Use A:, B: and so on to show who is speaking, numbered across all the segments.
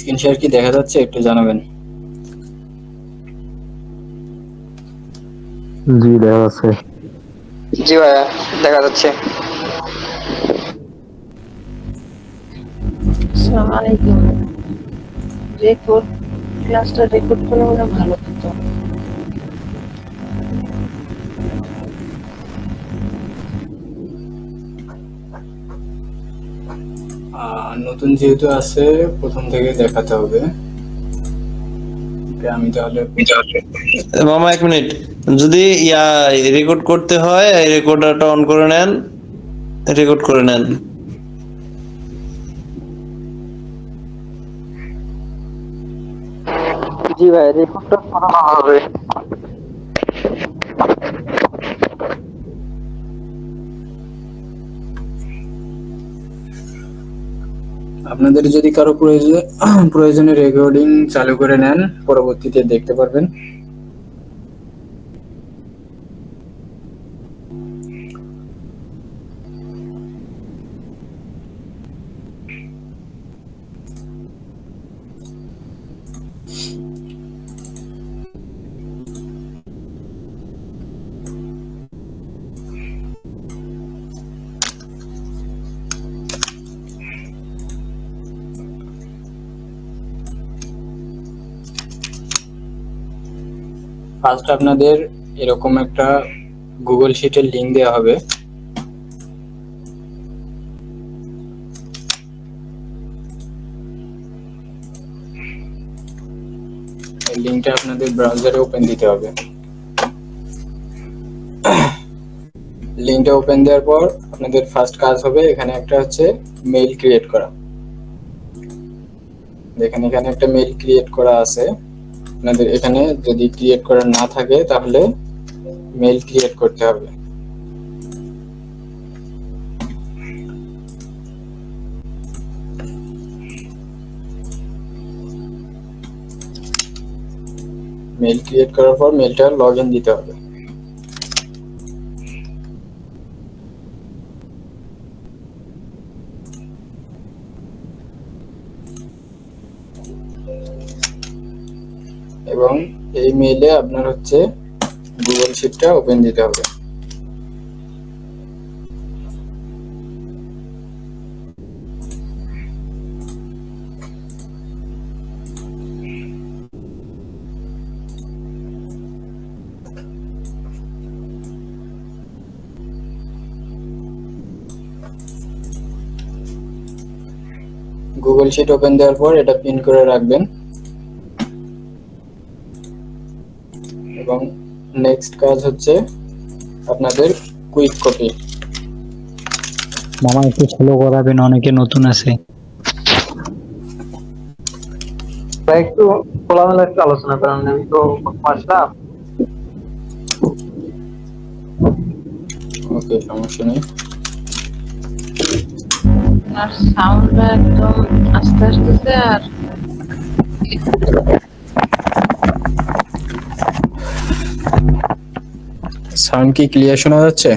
A: Screen share কি দেখা যাচ্ছে একটু জানাবেন।
B: জি দেখা যাচ্ছে।
C: জি ভাইয়া, দেখা যাচ্ছে।
D: আসসালামু আলাইকুম। রেকর্ড ক্লাসটা রেকর্ড করলে মনে হয় ভালো হতো।
A: নতুন যেহেতু আছে প্রথম থেকে দেখাতে হবে। আমি তাহলে
E: মামা এক মিনিট, যদি রেকর্ড করতে হয় রেকর্ডারটা অন করে নেন, রেকর্ড করে নেন।
C: জি ভাই, রেকর্ডটা করা ভালো হবে।
A: আপনাদের যদি কারো প্রয়োজনে রেকর্ডিং চালু করে নেন, পরবর্তীতে দেখতে পারবেন। ফার্স্ট আপনাদের এরকম একটা গুগল শিটের লিংক দেওয়া হবে। এই লিংকটা আপনাদের ব্রাউজারে ওপেন দিতে হবে। লিংকটা ওপেন দেওয়ার পর আপনাদের ফার্স্ট কাজ হবে এখানে একটা হচ্ছে মেইল ক্রিয়েট করা। দেখেন এখানে একটা মেইল ক্রিয়েট করা আছে। আপনাদের এখানে যদি ক্রিয়েট করা না থাকে তাহলে মেইল ক্রিয়েট করতে হবে। মেইল ক্রিয়েট করার পর মেইলটা লগইন দিতে হবে। এবং এই মেইলে আপনার হচ্ছে গুগল শিটটা ওপেন দিতে হবে। গুগল শিট ওপেন দেওয়ার পর এটা পিন করে রাখবেন এবং নেক্সট কাজ হচ্ছে আপনাদের কুইক কপি।
B: মামা একটু স্লো করাবেন, অনেকে নতুন আছে।
C: ভাই একটু খোলামেলা একটু আলোচনা করেন, আমি তো প্রথম আসলাম।
A: ওকে, সমস্যা নেই।
D: আর সাউন্ডটা একদম আস্তে আসতেছে আর
A: সাউন্ড কি ক্লিয়ার শোনা যাচ্ছে?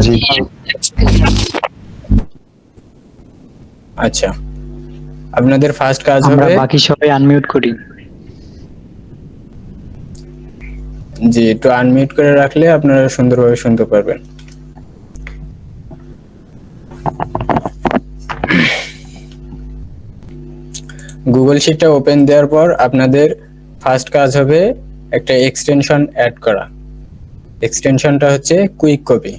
B: জি।
A: আচ্ছা, আপনাদের ফার্স্ট কাজ
B: আমরা
A: হবে,
B: বাকি সবাই আনমিউট করি।
A: জি একটু আনমিউট করে রাখলে আপনারা সুন্দরভাবে শুনতে পারবেন। গুগল শিটটা ওপেন দেওয়ার পর আপনাদের ফার্স্ট কাজ হবে একটা এক্সটেনশন অ্যাড করা। এক্সটেনশনটা হচ্ছে কুইক কপি।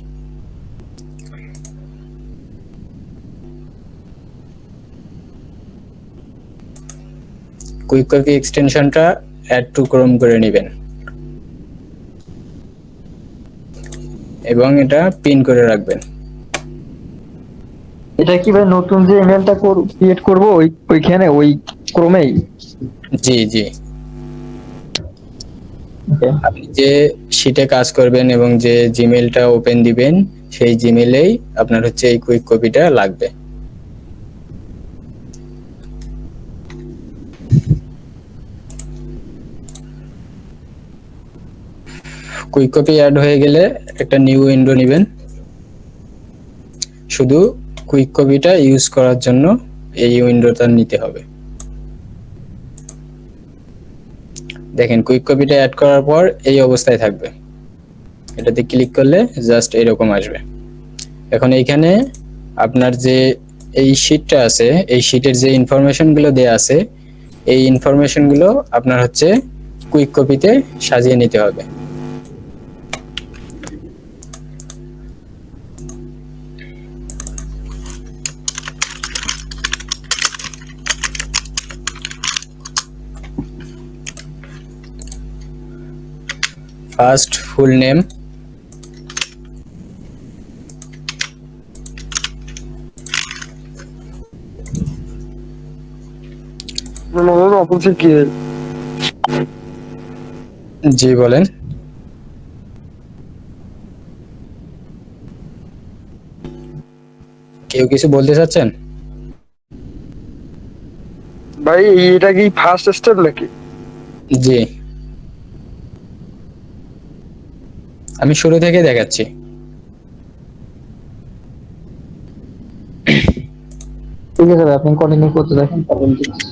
A: কুইক কপি এক্সটেনশনটা অ্যাড টু ক্রোম করে নেবেন এবং এটা পিন করে রাখবেন।
C: এটা কি ভাই নতুন যে ইমেলটা ক্রিয়েট করব ওইখানে ওই ক্রমেই?
A: জি জি, আপনি যে শিটে কাজ করবেন এবং যে জিমেলটা ওপেন দিবেন সেই জিমেলেই আপনার হচ্ছে এই কুইক কপিটা লাগবে। কুইক কপি অ্যাড হয়ে গেলে একটা নিউ উইন্ডো নেবেন, শুধু কুইক কপিটা ইউজ করার জন্য এই উইন্ডোটা নিতে হবে। দেখেন কুইক কপিটা অ্যাড করার পর এই অবস্থায় থাকবে, এটাতে ক্লিক করলে জাস্ট এরকম আসবে। এখন এইখানে আপনার যে এই শীটটা আছে, এই শীটের যে ইনফরমেশনগুলো দেয়া আছে, এই ইনফরমেশনগুলো আপনার হচ্ছে কুইক কপিতে সাজিয়ে নিতে হবে। ফার্স্ট ফুল নেম, জি বলেন। কেউ কিছু বলতে চাচ্ছেন?
F: ভাই এটা কি ফার্স্ট স্টেপ নাকি?
A: জি, আমি শুরু থেকে দেখাচ্ছি।
C: ঠিক আছে ভাই, আপনি কন্টিনিউ করতে থাকেন, তারপর দেখছি।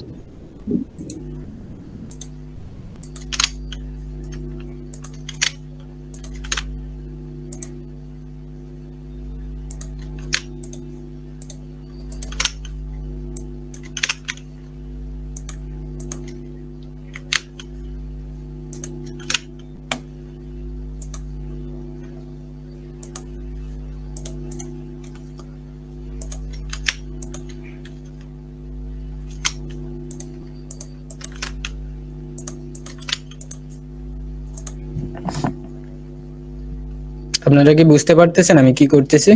A: আপনারা কি বুঝতে পারতেছেন আমি কি করতেছি?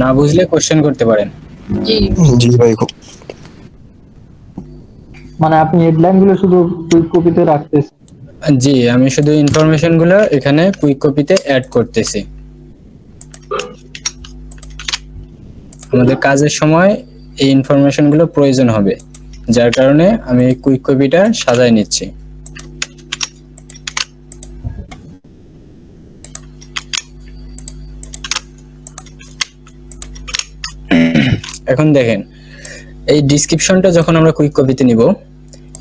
A: না বুঝলে কোশ্চেন করতে পারেন।
D: জি
B: জি ভাই।
C: মানে আপনি হেডলাইন গুলো শুধু কুইক কপিতে রাখতেছেন?
A: জি, আমি শুধু ইনফরমেশনগুলো এখানে কুইক কপিতে অ্যাড করতেছি। আমাদের কাজের সময় এই ইনফরমেশনগুলো প্রয়োজন হবে, যার কারণে আমি কুইক কপিটা সাজায় নিচ্ছি। এখন দেখেন এই ডিসক্রিপশনটা যখন আমরা কুইক কপিতে নিব,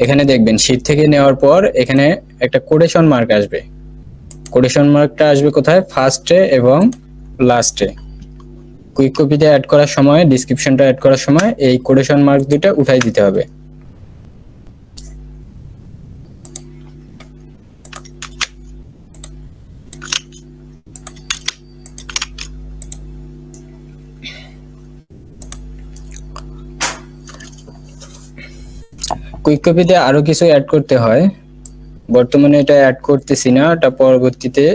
A: এখানে দেখবেন শীট থেকে নেওয়ার পর এখানে একটা কোটেশন মার্ক আসবে। কোটেশন মার্কটা আসবে কোথায়? ফার্স্টে এবং লাস্টে। কুইক কপিতে অ্যাড করার সময়, ডিসক্রিপশনটা অ্যাড করার সময় এই কোটেশন মার্ক দুটো উঠাই দিতে হবে। কুইক কপিতে আরো কিছু অ্যাড করতে হয়, বর্তমানে এটা অ্যাড করতেছি না, এটা পরবর্তীতে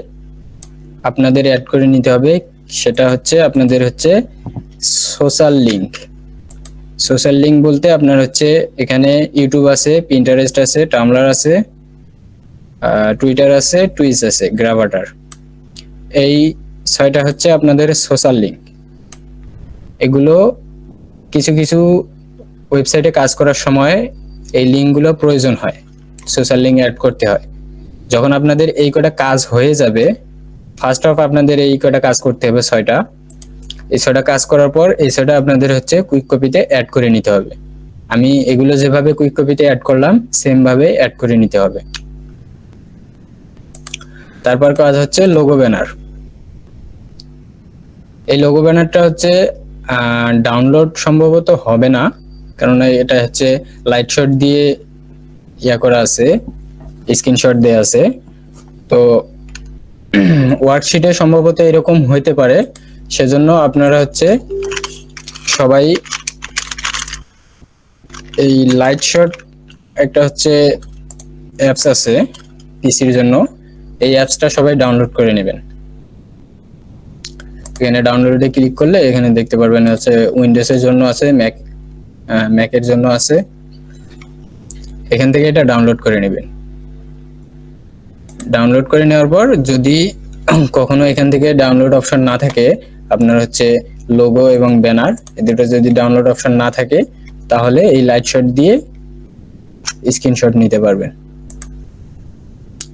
A: আপনাদের অ্যাড করে নিতে হবে। সেটা হচ্ছে আপনাদের হচ্ছে সোশ্যাল লিংক। সোশ্যাল লিংক বলতে আপনার হচ্ছে এখানে ইউটিউব আছে, পিন্টারেস্ট আছে, টামলার আছে, টুইটার আছে, টুইচ আছে, গ্রাভাটার। এই 6টা হচ্ছে আপনাদের সোশ্যাল লিংক। এগুলো কিছু কিছু ওয়েবসাইটে কাজ করার সময় এই লিঙ্কগুলো প্রয়োজন হয়, সোশ্যাল লিঙ্ক অ্যাড করতে হয়। যখন আপনাদের এই কটা কাজ হয়ে যাবে, ফার্স্ট অফ আপনাদের এই কটা কাজ করতে হবে 6টা। এই 6টা কাজ করার পর এই 6টা আপনাদের হচ্ছে কুইক কপিতে অ্যাড করে নিতে হবে। আমি এগুলো যেভাবে কুইক কপিতে অ্যাড করলাম সেম ভাবে অ্যাড করে নিতে হবে। তারপর কাজ হচ্ছে লোগো ব্যানার। এই লোগো ব্যানারটা হচ্ছে ডাউনলোড সম্ভবত হবে না, কারণ এটা হচ্ছে লাইট শট দিয়ে ইয়া করা আছে, স্ক্রিনশট দেয়া আছে। তো ওয়ার্কশিটে সম্ভবত এরকম হইতে পারে, সেজন্য আপনারা হচ্ছে সবাই এই লাইট শট একটা হচ্ছে অ্যাপস আছে পিসির জন্য, এই অ্যাপসটা সবাই ডাউনলোড করে নেবেন। এখানে ডাউনলোডে ক্লিক করলে এখানে দেখতে পারবেন হচ্ছে উইন্ডোজের জন্য আছে, ম্যাকের জন্য আছে। এখান থেকে এটা ডাউনলোড করে নেবেন। ডাউনলোড করে নেওয়ার পর যদি কখনো এখান থেকে ডাউনলোড অপশন না থাকে, আপনার হচ্ছে লোগো এবং ব্যানার এই দুটো যদি ডাউনলোড অপশন না থাকে, তাহলে এই লাইট শট দিয়ে স্ক্রিনশট নিতে পারবেন।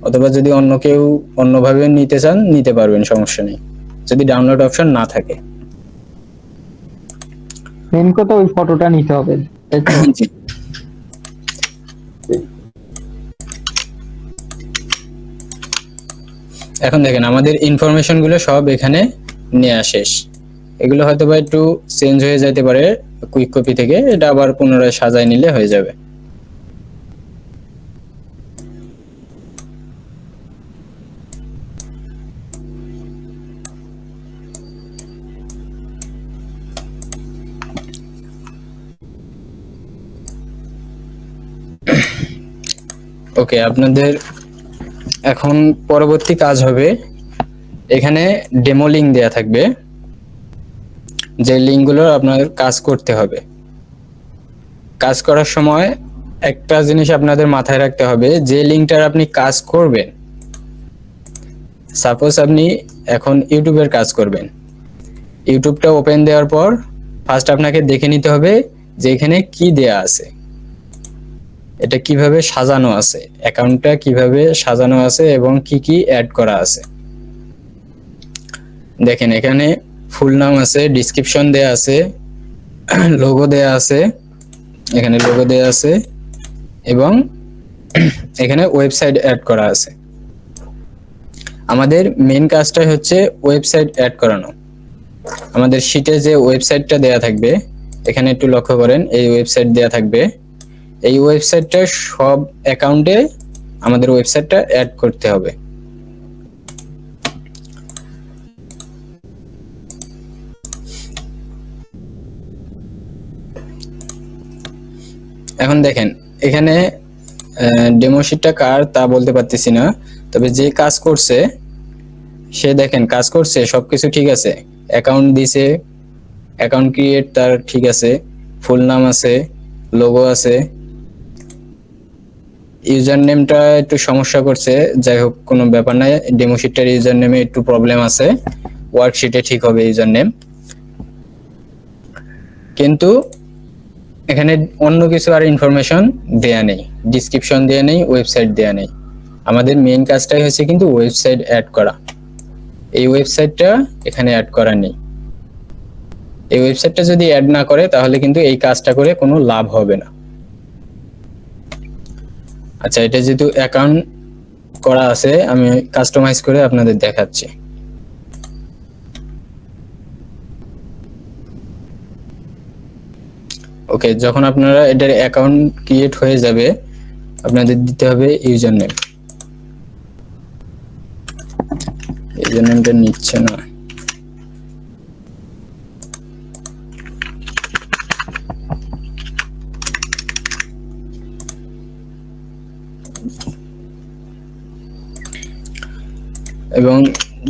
A: অথবা যদি অন্য কেউ অন্যভাবে নিতে চান নিতে পারবেন, সমস্যা নেই। যদি ডাউনলোড অপশন না থাকে।
C: মেন কথা ওই ফটোটা নিতে হবে, তাই তো?
A: জি। এখন দেখেন আমাদের ইনফরমেশন গুলো সব এখানে নেওয়া শেষ। এগুলো হয়তো বা একটু চেঞ্জ হয়ে যেতে পারে কুইক কপি থেকে, এটা আবার পুনরায় সাজায় নিলে হয়ে যাবে। ওকে, আপনাদের এখন পরবর্তী কাজ হবে, এখানে ডেমো লিঙ্ক দেয়া থাকবে, যে লিঙ্কগুলো আপনার কাজ করতে হবে। কাজ করার সময় একটা জিনিস আপনাদের মাথায় রাখতে হবে, যে লিঙ্কটার আপনি কাজ করবেন, সাপোজ আপনি এখন ইউটিউবের কাজ করবেন, ইউটিউবটা ওপেন দেওয়ার পর ফার্স্ট আপনাকে দেখে নিতে হবে যে এখানে কি দেয়া আছে, এটা কিভাবে সাজানো আছে, অ্যাকাউন্টটা কিভাবে সাজানো আছে এবং কি কি অ্যাড করা আছে। দেখেন এখানে ফুল নাম আছে, ডেসক্রিপশন দেয়া আছে, লোগো দেয়া আছে, এখানে লোগো দেয়া আছে এবং এখানে ওয়েবসাইট অ্যাড করা আছে। আমাদের মেইন কাজটাই হচ্ছে ওয়েবসাইট অ্যাড করানো। আমাদের শীটে যে ওয়েবসাইটটা দেয়া থাকবে, এখানে একটু লক্ষ্য করেন, এই ওয়েবসাইট দেয়া থাকবে। এই ওয়েবসাইটটা সব অ্যাকাউন্টে আমাদের ওয়েবসাইটটা অ্যাড করতে হবে। এখন দেখেন এখানে ডেমো শিটটা কার তা বলতে পারতেছি না, তবে যে কাজ করছে সে দেখেন কাজ করছে, সবকিছু ঠিক আছে, অ্যাকাউন্ট দিছে, অ্যাকাউন্ট ক্রিয়েট তার ঠিক আছে, ফুল নাম আছে, লোগো আছে, ইউজার নেমটা একটু সমস্যা করছে, যাই হোক কোনো ব্যাপার নাই, ডেমো শিটটার ইউজার নেমে একটু প্রবলেম আছে, ওয়ার্কশিটে ঠিক হবে ইউজার নেম। কিন্তু এখানে অন্য কিছু আর ইনফরমেশন দেয়া নেই, ডেসক্রিপশন দেয়া নেই, ওয়েবসাইট দেয়া নেই। আমাদের মেইন কাজটাই হচ্ছে কিন্তু ওয়েবসাইট অ্যাড করা। এই ওয়েবসাইটটা এখানে অ্যাড করা নেই। এই ওয়েবসাইটটা যদি অ্যাড না করে তাহলে কিন্তু এই কাজটা করে কোনো লাভ হবে না। আচ্ছা, এটা যেহেতু অ্যাকাউন্ট করা আছে, আমি কাস্টমাইজ করে আপনাদের দেখাচ্ছি। ওকে, যখন আপনারা এটার অ্যাকাউন্ট ক্রিয়েট হয়ে যাবে, আপনাদের দিতে হবে ইউজার নেম। ইউজার নেমটা নিচ্ছে না, এবং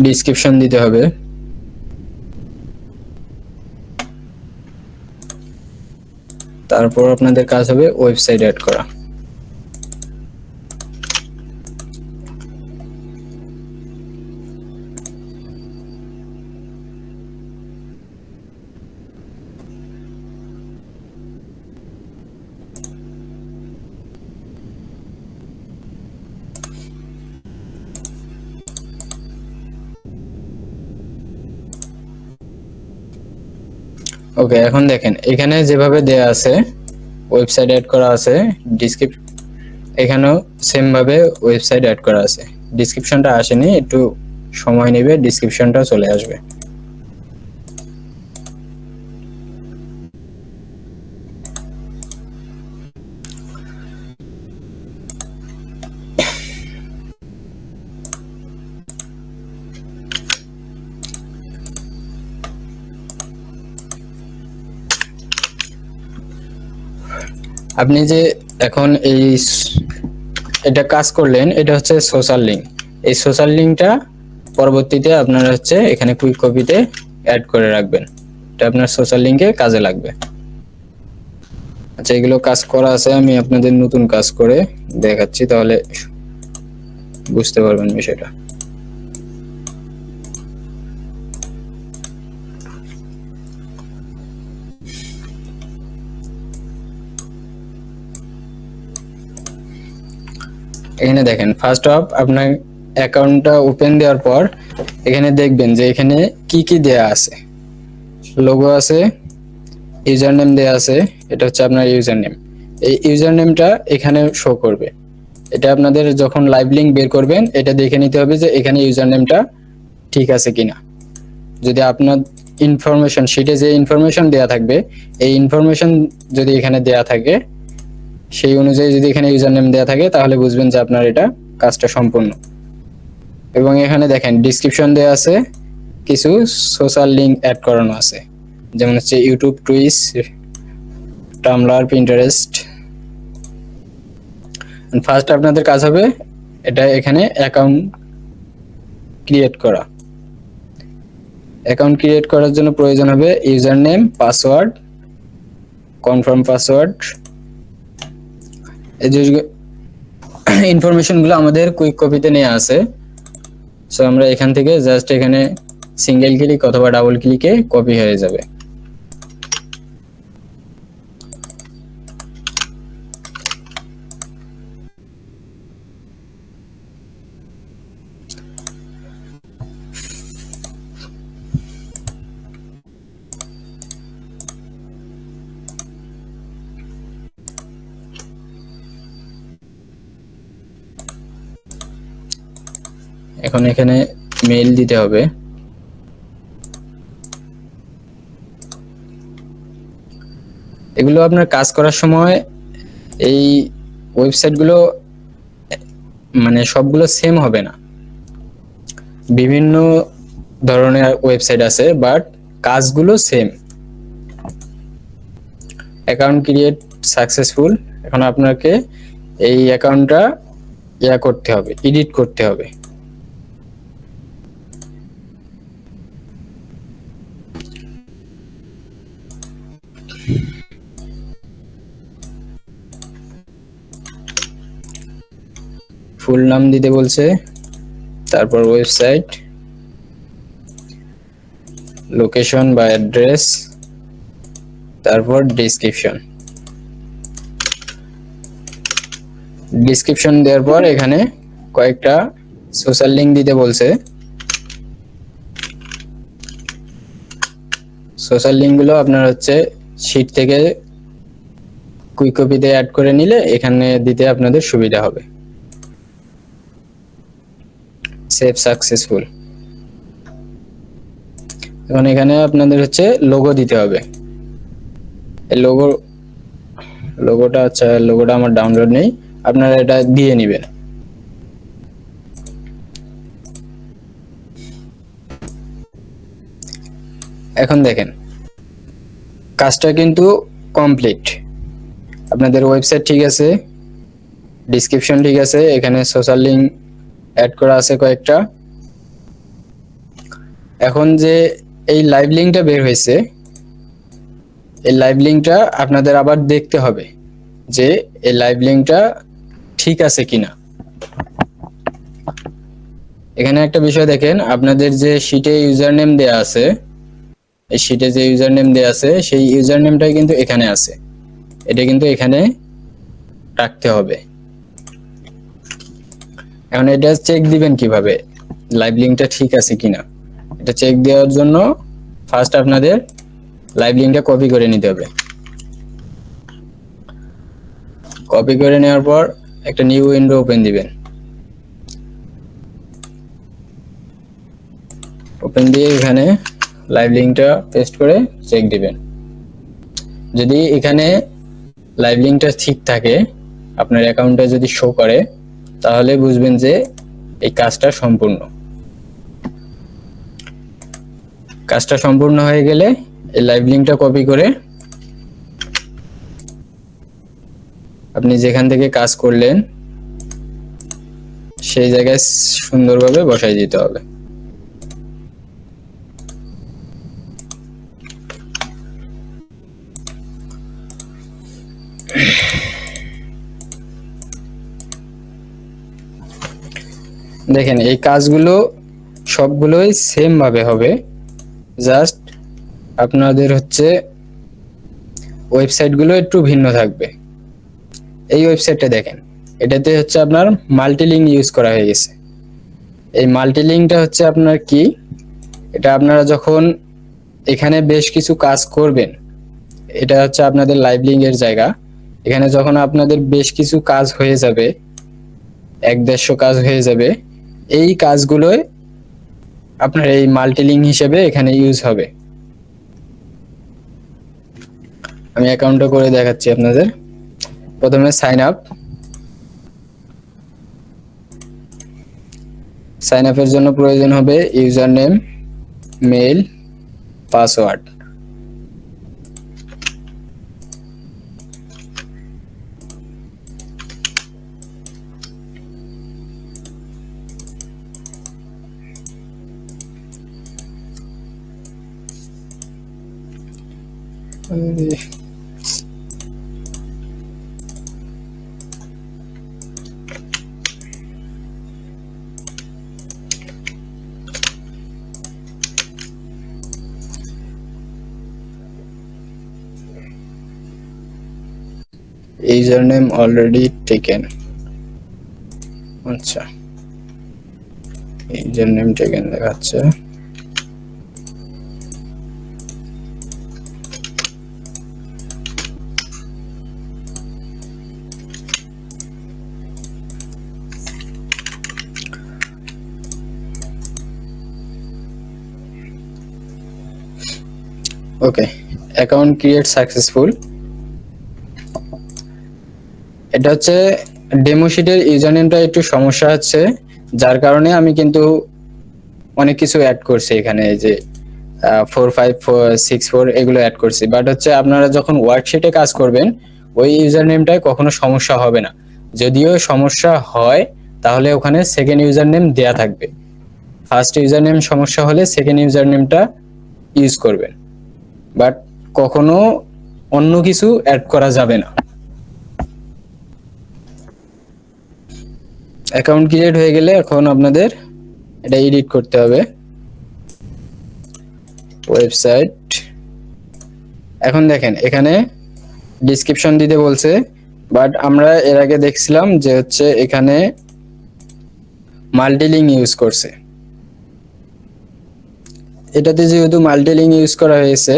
A: ডেসক্রিপশন দিতে হবে। তারপর আপনাদের কাজ হবে ওয়েবসাইট অ্যাড করা। ওকে, এখন দেখেন এখানে যেভাবে দেয়া আছে, ওয়েবসাইট অ্যাড করা আছে, এখানেও সেম ভাবে ওয়েবসাইট অ্যাড করা আছে। ডেসক্রিপশনটা আসেনি, একটু সময় নেবে, ডেসক্রিপশনটা চলে আসবে। আপনি যে এখন এটা কাজ করলেন, এটা হচ্ছে সোশ্যাল লিংক। এই সোশ্যাল লিংকটা পরবর্তীতে আপনারা হচ্ছে এখানে কুইক কপিতে অ্যাড করে রাখবেন, এটা আপনার সোশ্যাল লিংকে কাজে লাগবে। আচ্ছা, এগুলো কাজ করা আছে, আমি আপনাদের নতুন কাজ করে দেখাচ্ছি, তাহলে বুঝতে পারবেন বিষয়টা। এখানে দেখেন ফার্স্ট অফ আপনার অ্যাকাউন্টটা ওপেন দেওয়ার পর এখানে দেখবেন যে এখানে কি কি দেয়া আছে, লোগো আছে, ইউজার নেম দেয়া আছে, এটা হচ্ছে আপনার ইউজার নেম। এই ইউজার নেমটা এখানে শো করবে। এটা আপনাদের যখন লাইভ লিংক বের করবেন এটা দেখে নিতে হবে যে এখানে ইউজার নেমটা ঠিক আছে কিনা। যদি আপনার ইনফরমেশন শিটে যে ইনফরমেশন দেয়া থাকবে এই ইনফরমেশন যদি এখানে দেয়া থাকে, সেই অনুযায়ী যদি এখানে ইউজার নেম দেয়া থাকে তাহলে বুঝবেন যে আপনার এটা কাজটা সম্পূর্ণ। এবং এখানে দেখেন ডেসক্রিপশন দেয়া আছে, কিছু সোশ্যাল লিংক অ্যাড করানো আছে, যেমন হচ্ছে ইউটিউব, টুইচ, টামলার, পিন্টারেস্ট। ফার্স্ট আপনাদের কাজ হবে এটা এখানে অ্যাকাউন্ট ক্রিয়েট করা। অ্যাকাউন্ট ক্রিয়েট করার জন্য প্রয়োজন হবে user name, password, confirm password. এই যে ইনফরমেশন গুলো আমাদের কুইক কপিতে নেওয়া আছে, সো আমরা এখান থেকে জাস্ট এখানে সিঙ্গেল ক্লিক অথবা ডাবল ক্লিকে কপি হয়ে যাবে। এখন এখানে মেইল দিতে হবে। এগুলো আপনার কাজ করার সময় এই ওয়েবসাইটগুলো মানে সবগুলো সেম হবে না, বিভিন্ন ধরনের ওয়েবসাইট আছে বাট কাজগুলো সেম। Account create successful. এখন আপনাকে এই অ্যাকাউন্টটা করতে হবে, এডিট করতে হবে। ফুল নাম দিতে বলছে, তারপর ওয়েবসাইট, লোকেশন বা অ্যাড্রেস, তারপর ডেসক্রিপশন। ডেসক্রিপশন দেওয়ার পর এখানে কয়েকটা সোশ্যাল লিংক দিতে বলছে। সোশ্যাল লিংকগুলো আপনার হচ্ছে শিট থেকে কুইক কপিতে অ্যাড করে নিলে এখানে দিতে আপনাদের সুবিধা হবে। Save successful. এখন এখানে আপনাদের হচ্ছে লোগো দিতে হবে। এই লোগোটা আচ্ছা লোগোটা আমার ডাউনলোড নেই, আপনারা এটা দিয়ে নেবেন। এখন দেখেন কাজটা কিন্তু কমপ্লিট। আপনাদের ওয়েবসাইট ঠিক আছে, ডেসক্রিপশন ঠিক আছে, এখানে সোশ্যাল লিংক অ্যাড করা আছে কয়েকটা। এখন যে এই লাইভ লিংকটা বের হয়েছে, এই লাইভ লিংকটা আপনাদের আবার দেখতে হবে যে এই লাইভ লিংকটা ঠিক আছে কিনা। এখানে একটা বিষয় দেখেন, আপনাদের যে শিটে ইউজার নেম দেয়া আছে, এই শিটে যে ইউজার নেম দেয়া আছে সেই ইউজার নেমটাই কিন্তু এখানে আছে, এটা কিন্তু এখানে রাখতে হবে। এখন এটা চেক দিবেন কিভাবে লাইভ লিংকটা ঠিক আছে কিনা। এটা চেক দেওয়ার জন্য ফার্স্ট আপনাদের লাইভ লিংকটা কপি করে নিতে হবে। কপি করে নেওয়ার পর একটা নিউ উইন্ডো ওপেন দিবেন। ওপেন দিয়ে এখানে লাইভ লিংকটা পেস্ট করে চেক দিবেন। যদি এখানে লাইভ লিংকটা ঠিক থাকে, আপনার অ্যাকাউন্টে যদি শো করে, তাহলে বুঝবেন যে এই কাজটা সম্পূর্ণ। কাজটা সম্পূর্ণ হয়ে গেলে এই লাইভ লিংকটা কপি করে আপনি যেখান থেকে কাজ করলেন সেই জায়গায় সুন্দরভাবে বসাই দিতে হবে। দেখেন এই কাজগুলো সবগুলোই সেম ভাবে হবে, জাস্ট আপনাদের হচ্ছে ওয়েবসাইটগুলো একটু ভিন্ন থাকবে। এই ওয়েবসাইটটা দেখেন, এটাতে হচ্ছে আপনার মাল্টিলিঙ্ক ইউজ করা হয়ে গেছে। এই মাল্টিলিঙ্কটা হচ্ছে আপনার কি, এটা আপনারা যখন এখানে বেশ কিছু কাজ করবেন, এটা হচ্ছে আপনাদের লাইভ লিঙ্ক এর জায়গা। এখানে যখন আপনাদের বেশ কিছু কাজ হয়ে যাবে, 1-150 কাজ হয়ে যাবে, এই কাজগুলোই আপনার এই মাল্টিলিঙ্ক হিসেবে এখানে ইউজ হবে। আমি অ্যাকাউন্টটা করে দেখাচ্ছি আপনাদের। প্রথমে সাইন আপের জন্য প্রয়োজন হবে user name, mail, password. User name already taken. আচ্ছা, ইউজার নেম টেকেন দেখাচ্ছে। ওকে, অ্যাকাউন্ট ক্রিয়েট সাকসেসফুল। এটা হচ্ছে ডেমো শিটের ইউজার নেমটা একটু সমস্যা হচ্ছে, যার কারণে আমি কিন্তু অনেক কিছু অ্যাড করছি এখানে, এই যে 4564 এগুলো অ্যাড করছি। বাট হচ্ছে আপনারা যখন ওয়ার্কশিটে কাজ করবেন, ওই ইউজার নেমটায় কখনো সমস্যা হবে না। যদিও সমস্যা হয় তাহলে ওখানে সেকেন্ড ইউজার নেম দেয়া থাকবে। ফার্স্ট ইউজার নেম সমস্যা হলে সেকেন্ড ইউজার নেমটা ইউজ করবেন, বাট কখনো অন্য কিছু অ্যাড করা যাবে না। অ্যাকাউন্ট ক্রিয়েট হয়ে গেলে এখন আপনাদের এটা এডিট করতে হবে। ওয়েবসাইট, এখন দেখেন এখানে ডেসক্রিপশন দিতে বলছে, বাট আমরা এর আগে দেখছিলাম যে হচ্ছে এখানে মাল্টিলিঙ্ক ইউজ করছে। এটাতে যেহেতু মাল্টিলিঙ্ক ইউজ করা হয়েছে,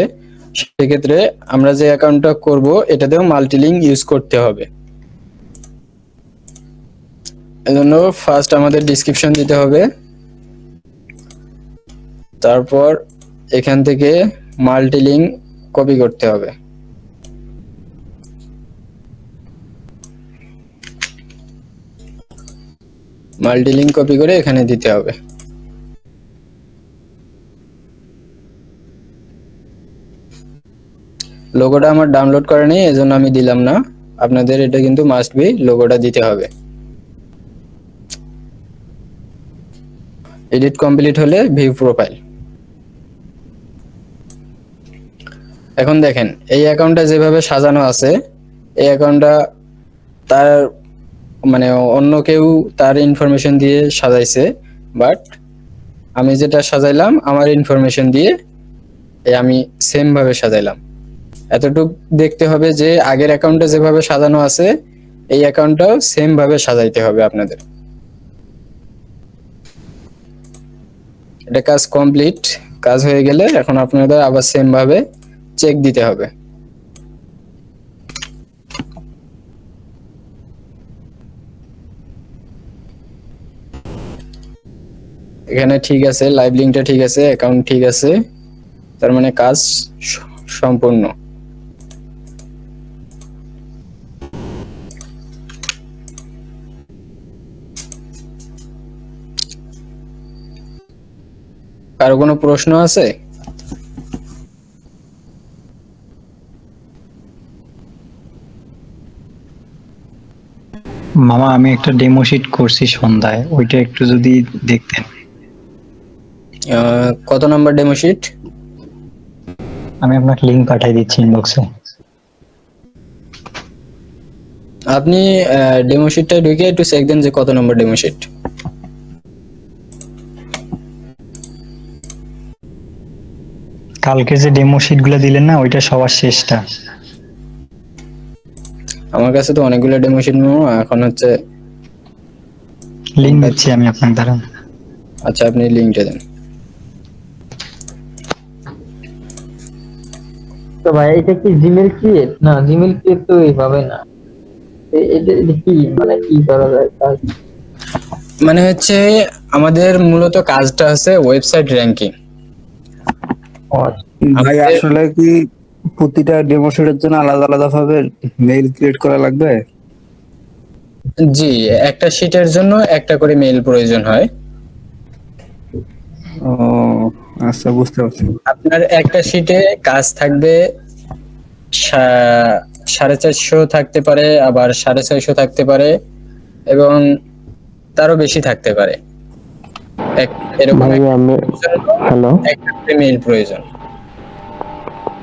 A: সেক্ষেত্রে আমরা যে অ্যাকাউন্টটা করব এটাতেও মাল্টিলিঙ্ক ইউজ করতে হবে। এজন্য ফার্স্ট আমাদের ডেসক্রিপশন দিতে হবে, তারপর এখান থেকে মাল্টিলিঙ্ক কপি করতে হবে। মাল্টিলিঙ্ক কপি করে এখানে দিতে হবে। লোগোটা আমার ডাউনলোড করা নেই, এজন্য আমি দিলাম না। আপনাদের এটা কিন্তু মাস্ট বি লোগোটা দিতে হবে। এডিট কমপ্লিট হলে ভিউ প্রোফাইল। এখন দেখেন এই অ্যাকাউন্টটা যেভাবে সাজানো আছে, এই অ্যাকাউন্টটা তার মানে অন্য কেউ তার ইনফরমেশন দিয়ে সাজাইছে, বাট আমি যেটা সাজাইলাম আমার ইনফরমেশন দিয়ে আমি সেম ভাবে সাজাইলাম। এতটুকু দেখতে হবে যে আগের অ্যাকাউন্টে যেভাবে সাজানো আছে এই অ্যাকাউন্টটাও সেম ভাবে সাজাইতে হবে আপনাদের। এটা কাজ কমপ্লিট। কাজ হয়ে গেলে এখন আপনাদের আবার সেম ভাবে চেক দিতে হবে। এখানে ঠিক আছে, লাইভ লিঙ্কটা ঠিক আছে, অ্যাকাউন্ট ঠিক আছে, তার মানে কাজ সম্পূর্ণ। কারো কোনো প্রশ্ন আছে?
B: মামা আমি একটা ডেমো শিট করছি সন্ধ্যায়, ওইটা একটু যদি দেখতেন।
A: কত নাম্বার ডেমো শিট?
B: আমি আপনাকে লিংক পাঠিয়ে দিচ্ছি ইনবক্সে।
A: আপনি ডেমো শিটটা ঢুকে একটু চেক দেন যে কত নম্বর ডেমো শিট।
B: কালকে যে ডেমো শিট গুলো দিলেন না, ওইটা সবার শেষটা।
A: আমার কাছে তো অনেকগুলো ডেমো শিট এখন হচ্ছে।
B: লিংক দিচ্ছি আমি আপনাকে, দাঁড়ান।
A: আচ্ছা, আপনি লিংকটা দেন।
C: তো ভাই এটা কি জিমেল ক্রিয়েট? না, জিমেল ক্রিয়েট তো এইভাবে না। এটা কি মানে কি করা যায় কাজ?
A: মানে হচ্ছে আমাদের মূলত কাজটা হচ্ছে ওয়েবসাইট র্যাঙ্কিং।
C: ও আচ্ছা।
G: ভাই
A: আমাদের
G: আসলে কি প্রতিটা ডেমো সেটের জন্য আলাদা আলাদা ভাবে মেইল ক্রিয়েট করা লাগবে?
A: জি, একটা শিটের জন্য একটা করে মেইল প্রয়োজন হয়।
G: ও আচ্ছা, বুঝতে পারছি।
A: আপনার একটা শিটে কাজ থাকবে 450 থাকতে পারে, আবার 650 থাকতে পারে, এবং তারও বেশি থাকতে পারে। এরকম
H: ভাইয়া হ্যালো
A: একটা করে মেইল প্রয়োজন।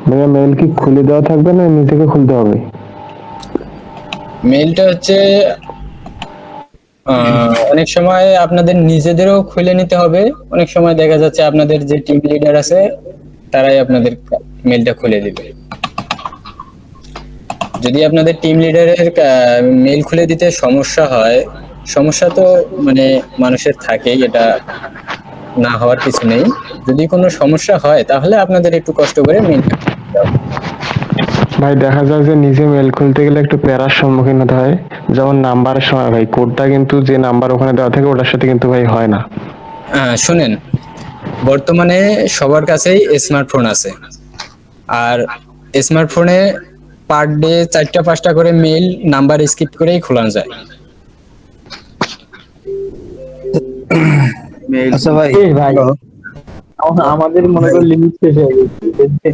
H: ভাইয়া, মেইল কি খুলে দেওয়া থাকবে না এমনি থেকে খুলতে হবে?
A: মেইলটা হচ্ছে অনেক সময় আপনাদের নিজেদেরও খুলে নিতে হবে, অনেক সময় দেখা যাচ্ছে আপনাদের যে টিম লিডার আছে তারাই আপনাদের মেইলটা খুলে দিবে। যদি আপনাদের টিম লিডারের মেইল খুলে দিতে সমস্যা হয়, সমস্যা তো মানে মানুষের থাকেই, এটা না হওয়ার কিছু নেই। যদি কোনো সমস্যা হয় তাহলে আপনাদের একটু কষ্ট করে মেইলটা খুলতে হবে।
H: ভাই দেখা যায় যে নিজে মেইল খুলতে গেলে একটু প্যারার সম্মুখীন হতে হয়, যেমন নাম্বারের সময় ভাই কোডটা কিন্তু যে নাম্বার ওখানে দেওয়া থাকে ওটার সাথে কিন্তু ভাই হয় না।
A: শুনেন, বর্তমানে সবার কাছেই স্মার্টফোন আছে, আর স্মার্টফোনে পার ডে 4টা 5টা করে মেইল নাম্বার স্কিপ করেই খোলা যায়।
G: আচ্ছা ভাই,
C: এই ভাই আমাদের মনে করো লিমিট শেষ হয়ে গেছে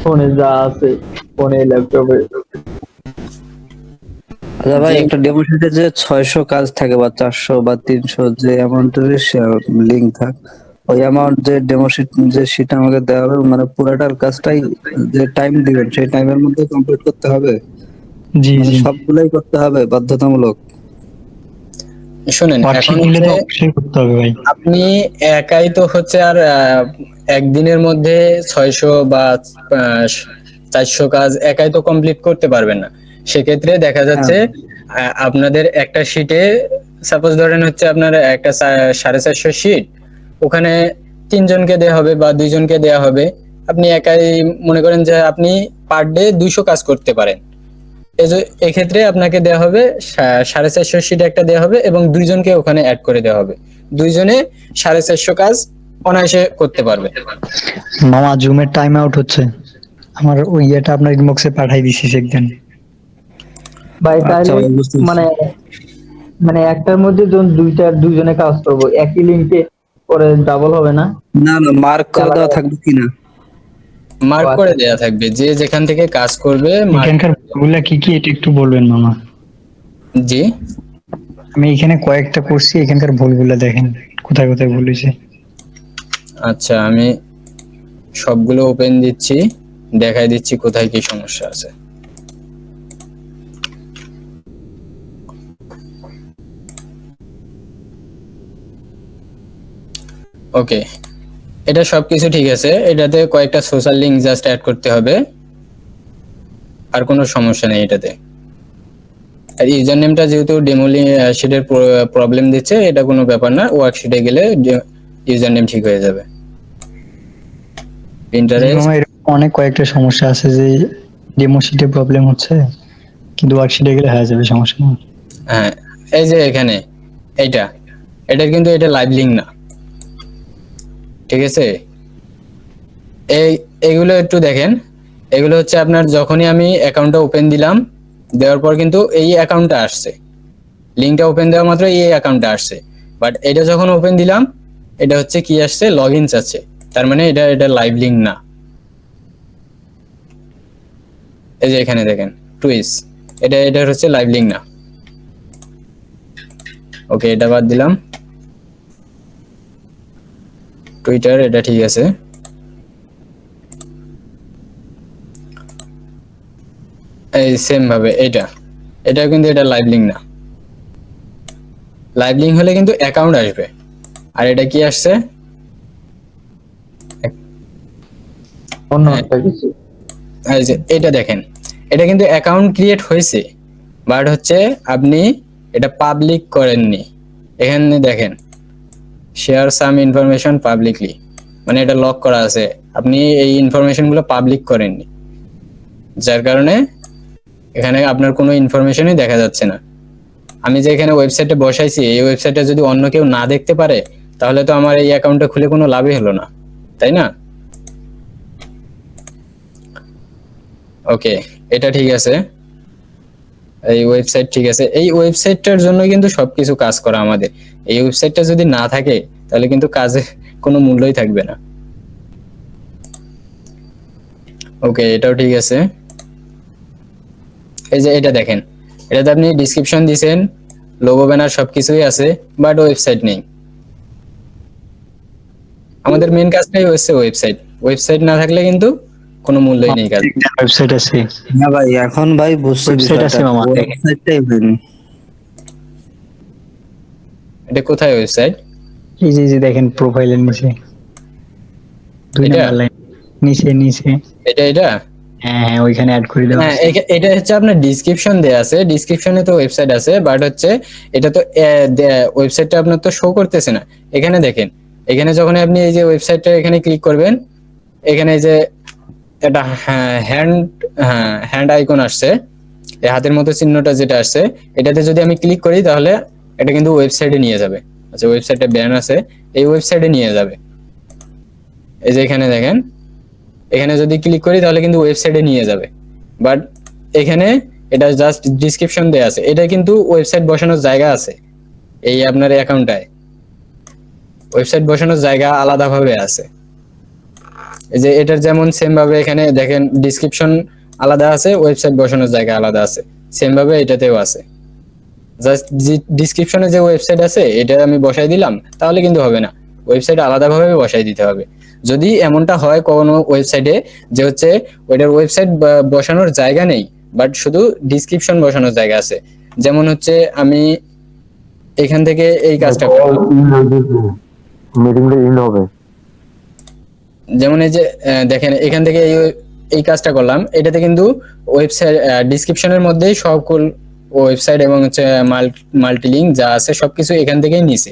C: ফোনে যা আছে, ফোনে ল্যাপটপে।
G: আচ্ছা ভাই, একটা ডেমো শিটে যে 600 কাজ থাকে বা 400 বা 300 যে অ্যামাউন্টের লিঙ্ক থাক, ওই অ্যামাউন্ট যে ডেমো শিট যে শিট আমাকে দেওয়া হবে মানে পুরাটার কাজটাই যে টাইম দিবেন সেই টাইমের মধ্যে কমপ্লিট করতে হবে?
B: জি
G: মানে
B: জি,
G: সবগুলাই করতে হবে বাধ্যতামূলক?
A: শুনেন, এখন
B: ওয়ার্কশিট নিলে তো
A: হচ্ছে
B: অবশ্যই করতে হবে ভাই।
A: আপনি একাই তো হচ্ছে আর একদিনের মধ্যে 600 বা 400 কাজ একাই তো কমপ্লিট করতে পারবেন না। সেক্ষেত্রে দেখা যাচ্ছে আপনাদের একটা শিটে, সাপোজ ধরেন হচ্ছে আপনার একটা 450 শিট, ওখানে 3জনকে দেওয়া হবে বা 2জনকে দেওয়া হবে। আপনি একাই মনে করেন যে আপনি পার ডে 200 কাজ করতে পারেন, এক্ষেত্রে আপনাকে দেওয়া হবে 450 শিট একটা দেওয়া হবে এবং 2জনকে ওখানে অ্যাড করে দেওয়া হবে। 2জনে 450 কাজ অনায়াসে করতে পারবে।
B: মামা জুমের টাইম আউট হচ্ছে, আমার ওই ইয়েটা আপনার ইনবক্সে পাঠাই দিছি একদিন।
C: ভাই
G: আচ্ছা
C: তাহলে
G: ভাই, বুঝতে পারছি।
C: মানে মানে একটার মধ্যে যখন দুইজনে কাজ করবো একই লিঙ্কে পরে ডাবল হবে না?
G: না না, মার্ক করে দেওয়া থাকবে কিনা?
A: মার্ক করে দেওয়া থাকবে, যে যেখান থেকে কাজ করবে
B: এখানকার ভুলগুলা কি কি এটা একটু বলবেন মামা?
A: জি,
B: আমি এখানে কয়েকটা করছি, এখানকার ভুলগুলা দেখেন কোথায় কোথায় ভুল হয়েছে।
A: আচ্ছা, আমি সবগুলো ওপেন দিচ্ছি, দেখাই দিচ্ছি কোথায় কি সমস্যা আছে। ওকে, এটা সবকিছু ঠিক আছে। এটাতে কয়েকটা সোশ্যাল লিংক জাস্ট অ্যাড করতে হবে, আর কোনো সমস্যা নেই এটাতে। আর ইউজার নেমটা যেহেতু ডেমো শিটের প্রবলেম দিচ্ছে, এটা কোনো ব্যাপার না, ওয়ার্কশিটে গেলে ইউজার নেম ঠিক হয়ে যাবে।
B: মামা এরকম অনেক কয়েকটা সমস্যা আছে যে ডেমো শিটে প্রবলেম হচ্ছে, কিন্তু ওয়ার্কশিটে গেলে হয়ে যাবে, সমস্যা না।
A: হ্যাঁ, এই যে এখানে এটার কিন্তু এটা লাইভ লিংক না, ঠিক আছে? এইগুলো একটু দেখেন। এগুলো হচ্ছে আপনার যখনই আমি অ্যাকাউন্টটা ওপেন দিলাম, দেওয়ার পর কিন্তু এই অ্যাকাউন্টটা আসছে, লিঙ্কটা ওপেন দেওয়া মাত্র এই অ্যাকাউন্টটা আসছে। বাট এটা যখন ওপেন দিলাম, এটা হচ্ছে কি আসছে, লগ ইন চাচ্ছে, তার মানে এটা লাইভ লিংক না। এই যে এখানে দেখেন টুইস, এটা হচ্ছে লাইভ লিংক না। ওকে, এটা বাদ দিলাম। টুইটার এটা ঠিক আছে। এই সেম ভাবে এটা কিন্তু এটা লাইভ লিংক না। লাইভ লিংক হলে কিন্তু অ্যাকাউন্ট আসবে, আর এটা কি আসছে,
C: অন্য একটা কিছু।
A: এই যে এটা দেখেন, এটা কিন্তু অ্যাকাউন্ট ক্রিয়েট হয়েছে, বাট হচ্ছে আপনি এটা পাবলিক করেননি। এখানে দেখেন শেয়ার সাম ইনফরমেশন পাবলিকলি, মানে এটা লক করা আছে, আপনি এই ইনফরমেশন গুলো পাবলিক করেননি। যার কারণে এখানে আপনার কোনো ইনফরমেশনই দেখা যাচ্ছে না। আমি যে এখানে ওয়েবসাইটে বসাইছি, এই ওয়েবসাইটে যদি অন্য কেউ না দেখতে পারে তাহলে তো আমার এই অ্যাকাউন্টটা খুলে কোনো লাভই হলো না, তাই না? ওকে, এটা ঠিক আছে, এই ওয়েবসাইট ঠিক আছে। এই ওয়েবসাইটটার জন্য কিন্তু সবকিছু কাজ করা আমাদের। এই ওয়েবসাইটটা যদি না থাকে তাহলে কিন্তু কাজে কোনো মূল্যই থাকবে না। ওকে, এটাও ঠিক আছে। এই যে এটা দেখেন, এটাতে আপনি ডেসক্রিপশন দিবেন, লোগো ব্যানার সবকিছুই আছে, বাট ওয়েবসাইট নেই। আমাদের মেইন কাজটাই হচ্ছে ওয়েবসাইট। ওয়েবসাইট না থাকলে কিন্তু কোনো মূল্যই নেই কাজ।
B: ওয়েবসাইট আছে,
G: না ভাই, এখন ভাই বুঝছি
B: ওয়েবসাইট আছে
G: বিষয়টা,
B: মামা, দেখেন।
G: ওয়েবসাইটটাই হয়নি।
A: এটা কোথায় ওয়েবসাইট?
B: এই যে দেখেন প্রোফাইলের নিচে 2
A: এটা?
B: নাম্বার লাইন নিচে নিচে,
A: এটা
B: হ্যাঁ ওইখানে অ্যাড করে দেওয়া
A: হ্যাঁ,
B: আছে।
A: এটা হচ্ছে আপনার ডিসক্রিপশন দেয়া আছে, ডিসক্রিপশনে তো ওয়েবসাইট আছে, বাট হচ্ছে এটা তো ওয়েবসাইটটা আপনার তো শো করতেছে না। এখানে দেখেন, এখানে যখন আপনি এই যে ওয়েবসাইটটা এখানে ক্লিক করবেন, এখানে এই যে এটা হ্যান্ড আইকন আসছে, এই হাতের মতো চিহ্নটা যেটা আসছে, এটাতে যদি আমি ক্লিক করি তাহলে এটা কিন্তু ওয়েবসাইটে নিয়ে যাবে। আচ্ছা, ওয়েবসাইটে ব্যান আছে, এই ওয়েবসাইটে নিয়ে যাবে। এই যে এখানে দেখেন, এখানে যদি ক্লিক করি তাহলে কিন্তু ওয়েবসাইটে নিয়ে যাবে, বাট এখানে এটা জাস্ট ডেসক্রিপশন দেয়া আছে। এটা কিন্তু ওয়েবসাইট বসানোর জায়গা আছে, এই আপনার অ্যাকাউন্টটায় ওয়েবসাইট বসানোর জায়গা আলাদাভাবে আছে। এই যে এটার যেমন সেম ভাবে এখানে দেখেন ডেসক্রিপশন আলাদা আছে, ওয়েবসাইট বসানোর জায়গা আলাদা আছে, সেম ভাবে এটাতেও আছে। জাস্ট ডেসক্রিপশনে যে ওয়েবসাইট আছে এটা আমি বসাই দিলাম তাহলে কিন্তু হবে না, ওয়েবসাইট আলাদাভাবে বসাই দিতে হবে। যদি এমনটা হয় কোনো ওয়েবসাইটে যে হচ্ছে ওইটার ওয়েবসাইট বসানোর জায়গা নেই, বাট শুধু ডেসক্রিপশন বসানোর জায়গা আছে, যেমন হচ্ছে আমি এখান থেকে এই কাজটা করলাম,
H: মিটিংটা ইন হবে।
A: যেমন এই যে দেখেন এখান থেকে এই কাজটা করলাম, এটাতে কিন্তু ওয়েবসাইট ডেসক্রিপশনের মধ্যেই সকল ওয়েবসাইট এবং হচ্ছে মাল্টি লিঙ্ক যা আছে সবকিছু এখান থেকেই নিছে।